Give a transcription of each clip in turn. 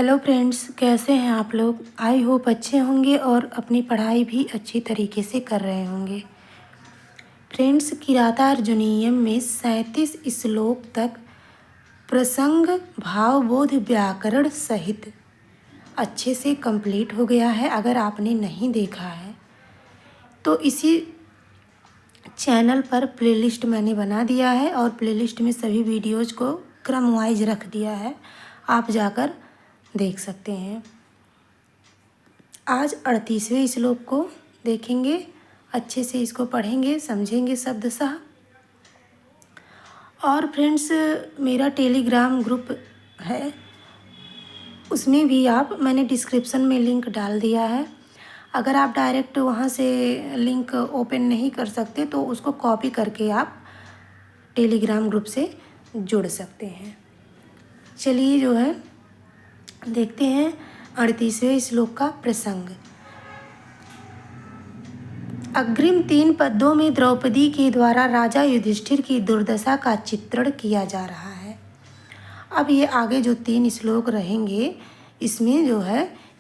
Hello friends, कैसे हैं आप लोग। आई होप अच्छे होंगे और अपनी पढ़ाई भी अच्छी तरीके से कर रहे होंगे। फ्रेंड्स, किरातार्जुनीयम में 37 श्लोक तक प्रसंग भावबोध व्याकरण सहित अच्छे से कंप्लीट हो गया है। अगर आपने नहीं देखा है तो इसी चैनल पर प्लेलिस्ट मैंने बना दिया है और प्लेलिस्ट में सभी वीडियोज़ को क्रम वाइज रख दिया है, आप जाकर देख सकते हैं। आज 38वें श्लोक को देखेंगे, अच्छे से इसको पढ़ेंगे, समझेंगे शब्दशः। और फ्रेंड्स, मेरा टेलीग्राम ग्रुप है, उसमें भी मैंने डिस्क्रिप्शन में लिंक डाल दिया है। अगर आप डायरेक्ट वहाँ से लिंक ओपन नहीं कर सकते तो उसको कॉपी करके आप टेलीग्राम ग्रुप से जुड़ सकते हैं। चलिए देखते हैं 38वें श्लोक का प्रसंग। अग्रिम 3 पद्यों में द्रौपदी के द्वारा राजा युधिष्ठिर की दुर्दशा का चित्रण किया जा रहा है। अब ये आगे जो 3 श्लोक रहेंगे, इसमें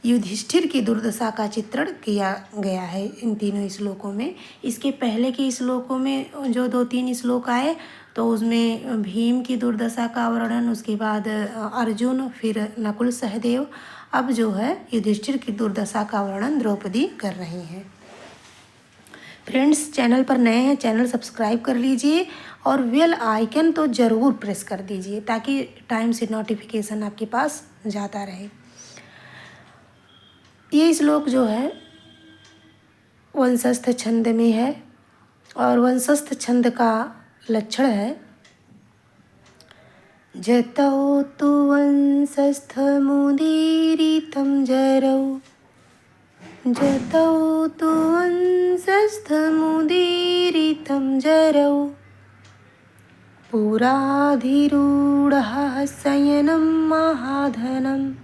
युधिष्ठिर की दुर्दशा का चित्रण किया गया है इन तीनों श्लोकों में। इसके पहले के श्लोकों में जो 2-3 श्लोक आए तो उसमें भीम की दुर्दशा का वर्णन, उसके बाद अर्जुन, फिर नकुल सहदेव। अब युधिष्ठिर की दुर्दशा का वर्णन द्रौपदी कर रही हैं। फ्रेंड्स, चैनल पर नए हैं, चैनल सब्सक्राइब कर लीजिए और बेल आइकन तो ज़रूर प्रेस कर दीजिए ताकि टाइम से नोटिफिकेशन आपके पास जाता रहे। ये श्लोक वंशस्थ छंद में है और वंशस्थ छंद का लक्षण है जतौ तु वंशस्थ मुदीरितं जरौ, जतौ तु वंशस्थ मुदीरितं जरौ, पुराधिरूढः शयनं महाधनं,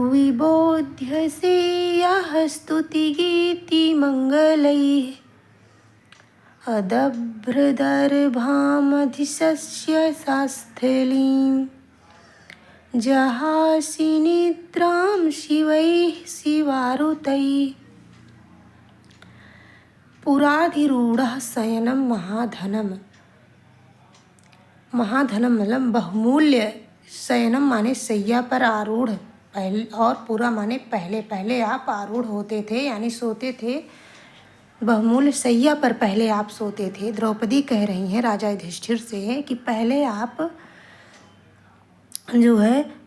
विबोध्यसे यः स्तुतिगीतिमङ्गलैः, अदभ्रदर्भामधिशस्य शास्थलीं, जहासि निद्रां शिवैः शिवारुतैः। पुराधिरूढ़ शयनम महाधनम। महाधनम मतलब बहुमूल्य, शयनम माने सैया पर आरूढ़, पहले, और पूरा माने पहले पहले आप आरूढ़ होते थे यानी सोते थे। बहुमूल्य सैया पर पहले आप सोते थे। द्रौपदी कह रही हैं राजा युधिष्ठिर से कि पहले आप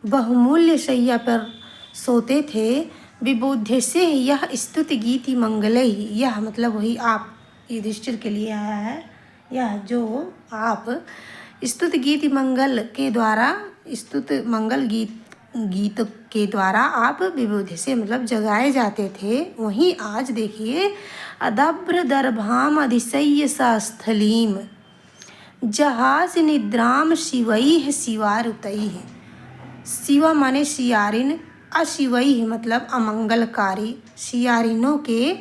बहुमूल्य शैया पर सोते थे। विबोध्य से यह स्तुति गीति मंगल ही, यह मतलब वही आप युधिष्ठिर के लिए आया है। यह जो आप स्तुति गीति मंगल के द्वारा, स्तुति मंगल गीत के द्वारा आप विबोध्य से मतलब जगाए जाते थे, वहीं आज देखिए अदभ्र दर्भाम अधिशय्य शास्थलीम, जहास निद्राम शिवैः शिवारुतैः। शिवा माने शियारिन, अशिवैः मतलब अमंगलकारी, शियारिनों के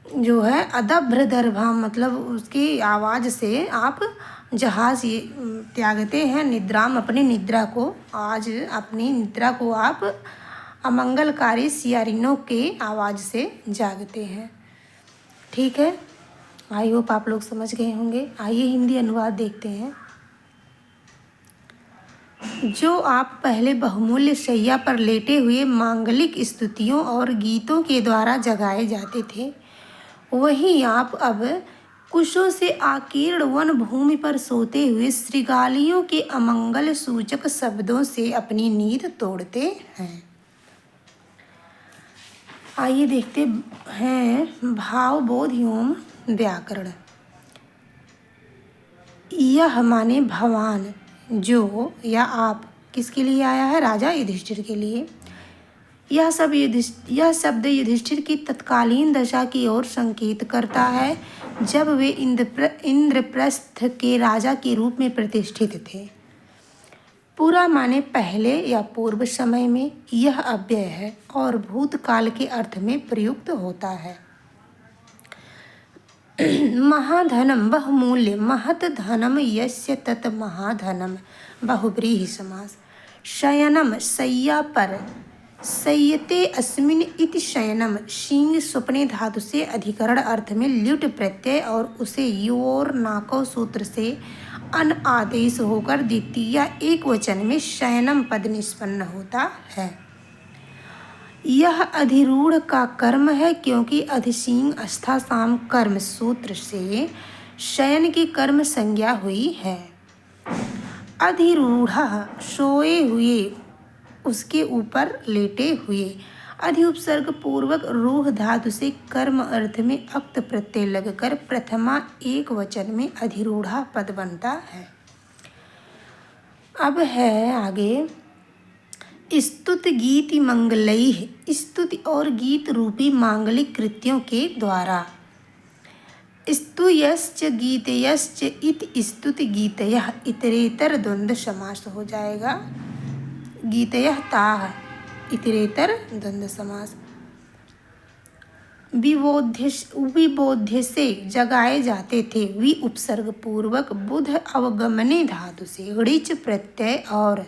अदभ्र दर्भाम मतलब उसकी आवाज़ से आप जहाज त्यागते हैं। निद्राम अपनी निद्रा को, आज अपनी निद्रा को आप अमंगलकारी शियारिनों के आवाज़ से जागते हैं। ठीक है, आई होप आप लोग समझ गए होंगे। आइए हिंदी अनुवाद देखते हैं। जो आप पहले बहुमूल्य शैया पर लेटे हुए मांगलिक स्तुतियों और गीतों के द्वारा जगाए जाते थे, वही आप अब कुशों से आकीर्ण वन भूमि पर सोते हुए श्रृगालियों के अमंगल सूचक शब्दों से अपनी नींद तोड़ते हैं। आइए देखते हैं भावबोध एवं व्याकरण। यह माने भगवान, जो या आप किसके लिए आया है? राजा युधिष्ठिर के लिए। यह शब्द युधिष्ठिर की तत्कालीन दशा की ओर संकेत करता है जब वे इंद्रप्रस्थ के राजा के रूप में प्रतिष्ठित थे। पूरा माने पहले या पूर्व समय में, यह अव्यय है और भूतकाल के अर्थ में प्रयुक्त होता है। महाधनम बहुमूल्य, महत धनम यस्य तत् महाधनम, बहुव्रीहि समास। शयनम शय्या पर, शय्यते अस्मिन् इति शयनम शींग स्वप्ने धातु से अधिकरण अर्थ में ल्युट प्रत्यय और उसे योर नाको सूत्र से अन आदेश होकर द्वितीय एक वचन में शयनम पद निष्पन्न होता है। यह अधिरूढ़ का कर्म है क्योंकि अधिशींग अस्था कर्म सूत्र से शयन की कर्म संज्ञा हुई है। अधिरूढ़ सोए हुए, उसके ऊपर लेटे हुए। अधि उपसर्ग पूर्वक रूढ़ धातु से कर्म अर्थ में अक्त प्रत्यय लगकर प्रथमा एक वचन में अधिरूढ़ा पद बनता है। अब है आगे स्तुति गीति मंगलैः, स्तुति और गीत रूपी मांगलिक कृत्यों के द्वारा। स्तुयश्च गीतयश्च इति स्तुति गीतयः इतरेतर द्वंद्व समास हो जाएगा। गीतयः ताः इतरेतर द्वंद्व समास। विबोध्य से जगाए जाते थे, वि उपसर्ग पूर्वक बुध अवगमने धातु से ऋच प्रत्यय और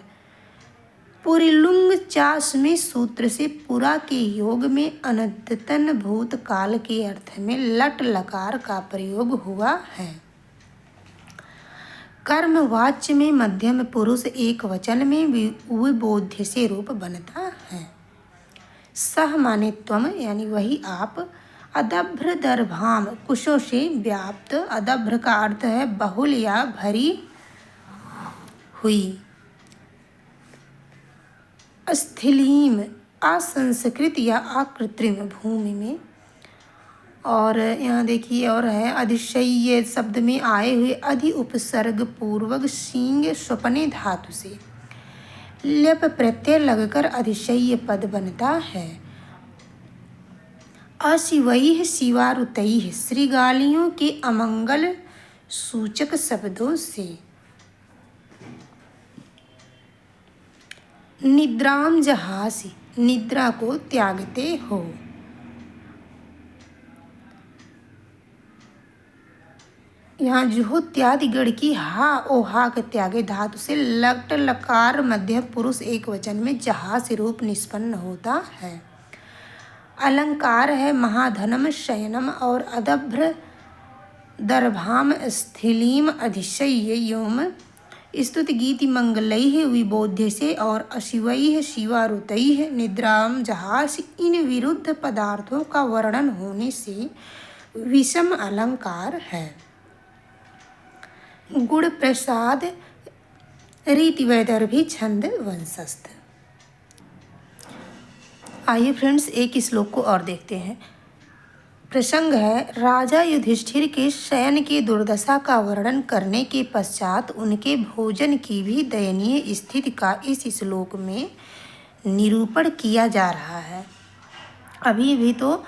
पुरिलुंग चास में सूत्र से पुरा के योग में अनद्यतन भूतकाल के अर्थ में लट लकार का प्रयोग हुआ है। कर्म वाच्य में मध्यम पुरुष एक वचन में विबोध्य से रूप बनता है। सह माने त्वम यानी वही आप। अदभ्र दर्भाम कुशों से व्याप्त, अदभ्र का अर्थ है बहुल या भरी हुई। अस्थिलीम असंस्कृत या अकृत्रिम भूमि में। और यहाँ देखिए और है अधिशय्य शब्द में आए हुए अधि उपसर्ग पूर्वक शींग स्वप्ने धातु से ल्यप प्रत्यय लगकर अधिशय्य पद बनता है। अशिवैः शिवारुतैः श्रीगालियों के अमंगल सूचक शब्दों से। निद्राम जहासी निद्रा को त्यागते हो। यहाँ जुहोत्यादि गण की हा ओ हा के त्यागे धातु से लट लकार मध्य पुरुष एक वचन में जहास रूप निष्पन्न होता है। अलंकार है महाधनम शयनम और अदभ्र दर्भाम स्थिलीम अधिशय्य योम। स्तुति गीति मंगलैः विबोध्य से और अशिवैः शिवारुतैः निद्राम जहास इन विरुद्ध पदार्थों का वर्णन होने से विषम अलंकार है। गुण प्रसाद रीति वैदर्भी छंद वंशस्थ। आइए फ्रेंड्स एक श्लोक को और देखते हैं। प्रसंग है राजा युधिष्ठिर के शयन की दुर्दशा का वर्णन करने के पश्चात उनके भोजन की भी दयनीय स्थिति का इस श्लोक में निरूपण किया जा रहा है। अभी भी तो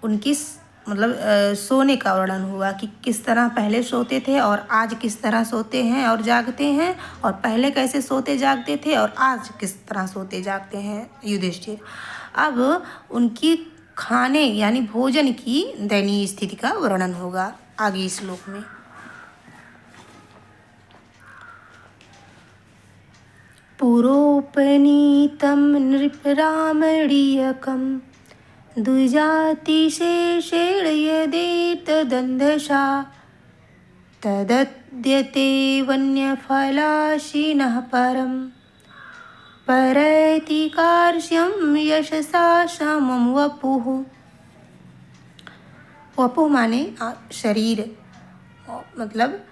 उनकी सोने का वर्णन हुआ कि किस तरह पहले सोते थे और आज किस तरह सोते हैं और जागते हैं, और पहले कैसे सोते जागते थे और आज किस तरह सोते जागते हैं युधिष्ठिर। अब उनकी खाने यानी भोजन की दयनीय स्थिति का वर्णन होगा आगे इस श्लोक में। पुरोपनीतं नृपरामणीयकं द्विजातिशेषेण यदेतदन्धसा तदद्यते वन्यफलाशिनः परं परैति कार्श्यं यशसा समं वपुः। वपुः माने शरीर, मतलब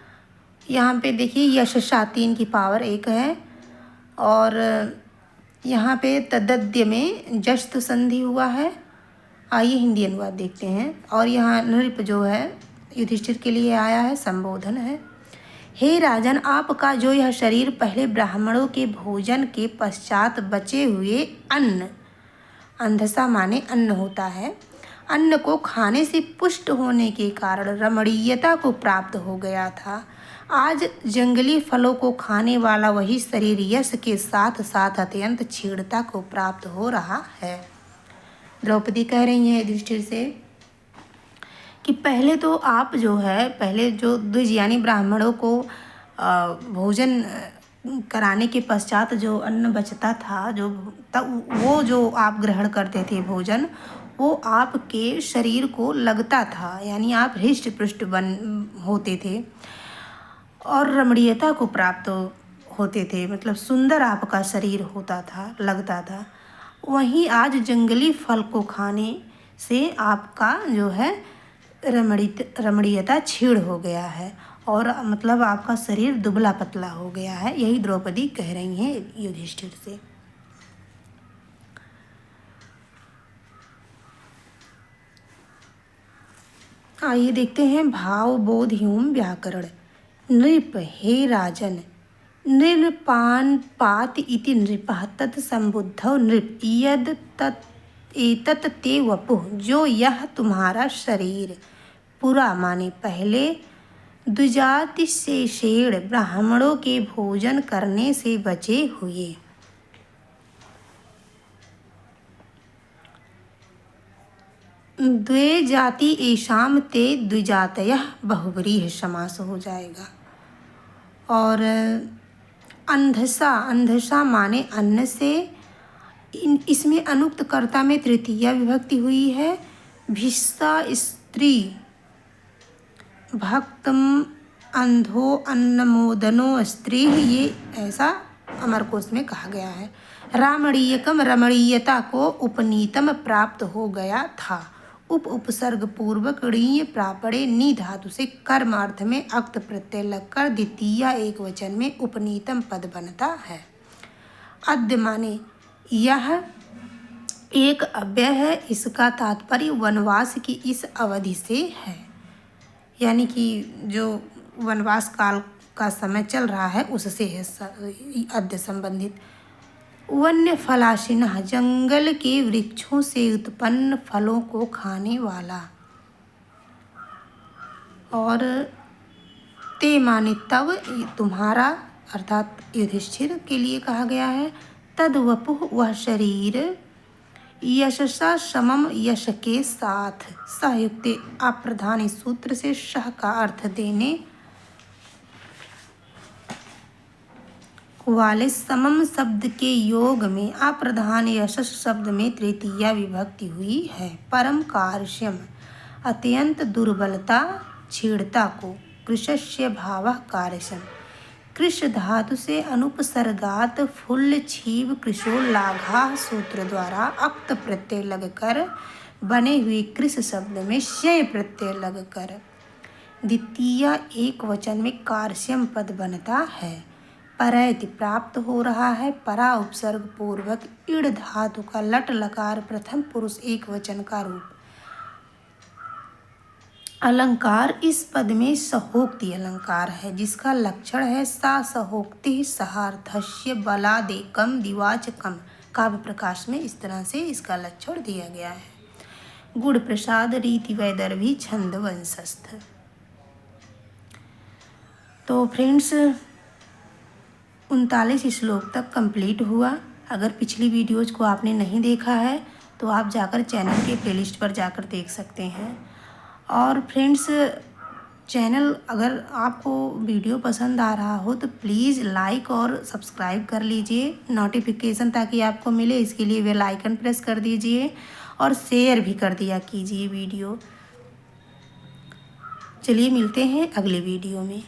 यहाँ पे देखिए यशसा 3 की पावर 1 है और यहाँ पे तदद्य में जस्त संधि हुआ है। आइए हिंदी अनुवाद देखते हैं। और यहाँ नृप जो है युधिष्ठिर के लिए आया है, संबोधन है। हे राजन, आपका जो यह शरीर पहले ब्राह्मणों के भोजन के पश्चात बचे हुए अन्न, अंधसा माने अन्न होता है, अन्न को खाने से पुष्ट होने के कारण रमणीयता को प्राप्त हो गया था, आज जंगली फलों को खाने वाला वही शरीर यश के साथ साथ अत्यंत क्षीणता को प्राप्त हो रहा है। द्रौपदी कह रही है युधिष्ठिर से कि पहले तो आप जो है, पहले जो द्विज यानी ब्राह्मणों को भोजन कराने के पश्चात जो अन्न बचता था, जो तब वो जो आप ग्रहण करते थे भोजन, वो आपके शरीर को लगता था, यानी आप हृष्ट पुष्ट बन होते थे और रमणीयता को प्राप्त होते थे, मतलब सुंदर आपका शरीर होता था, लगता था। वहीं आज जंगली फल को खाने से आपका जो है रमणीयता क्षीण हो गया है और मतलब आपका शरीर दुबला पतला हो गया है। यही द्रौपदी कह रही हैं युधिष्ठिर से। आइए देखते हैं भाव बोध एवं व्याकरण। नृप हे राजन, नृपान पात इति नृपः तत्संबुद्धौ नृप यद एतत् ते वपुः, जो यह तुम्हारा शरीर पूरा माने पहले द्विजाति शेषेण ब्राह्मणों के भोजन करने से बचे हुए। द्वे जाति एषाम ते द्विजातयः बहुव्रीहि समास हो जाएगा। और अंधसा माने अन्न से, इसमें अनुक्त कर्ता में तृतीया विभक्ति हुई है। भिस्सा स्त्री भक्तम अंधो अन्नमोदनो स्त्री, ये ऐसा अमरकोश में कहा गया है। रामणीयकम, रमणीयता को उपनीतम प्राप्त हो गया था। उपसर्ग पूर्वक णीय प्रापणे नी धातु से कर्म अर्थ में अक्त प्रत्यय लगकर द्वितीय एक वचन में उपनीतम पद बनता है। अद्य माने यह एक अव्यय है, इसका तात्पर्य वनवास की इस अवधि से है, यानी कि जो वनवास काल का समय चल रहा है उससे है अद्य संबंधित। वन्य फलाशिनः, जंगल के वृक्षों से उत्पन्न फलों को खाने वाला। और ते माने तब, तुम्हारा अर्थात युधिष्ठिर के लिए कहा गया है। तद वपुः, वह शरीर, यशसा समम, यश के साथ, सहयुक्त अप्रधान सूत्र से शह का अर्थ देने वाले समम शब्द के योग में अप्रधान यशस शब्द में तृतीया विभक्ति हुई है। परम कार्श्यम, अत्यंत दुर्बलता छीड़ता को। कृशस्य भावः कार्श्यम, कृश धातु से अनुपसर्गात फुल्ल छीव कृशो लाघा सूत्र द्वारा अक्त प्रत्यय लगकर बने हुए कृश शब्द में शय प्रत्यय लगकर द्वितीय एक वचन में कार्श्यम पद बनता है। परैति प्राप्त हो रहा है। परा उपसर्ग पूर्वक इड़ धातु का लट लकार प्रथम पुरुष एक वचन का रूप। अलंकार इस पद में सहोक्ति अलंकार है, जिसका लक्षण है सा सहोक्ति सहार्थस्य बलादेकम दिवाचकम। काव्य प्रकाश में इस तरह से इसका लक्षण दिया गया है। गुण प्रसाद रीति वैदर्भी छंद वंशस्थ। तो फ्रेंड्स 39 श्लोक तक कंप्लीट हुआ। अगर पिछली वीडियोज़ को आपने नहीं देखा है तो आप जाकर चैनल के प्लेलिस्ट पर जाकर देख सकते हैं। और फ्रेंड्स, चैनल अगर आपको वीडियो पसंद आ रहा हो तो प्लीज़ लाइक और सब्सक्राइब कर लीजिए, नोटिफिकेशन ताकि आपको मिले, इसके लिए बेल आइकन प्रेस कर दीजिए और शेयर भी कर दिया कीजिए वीडियो। चलिए मिलते हैं अगले वीडियो में।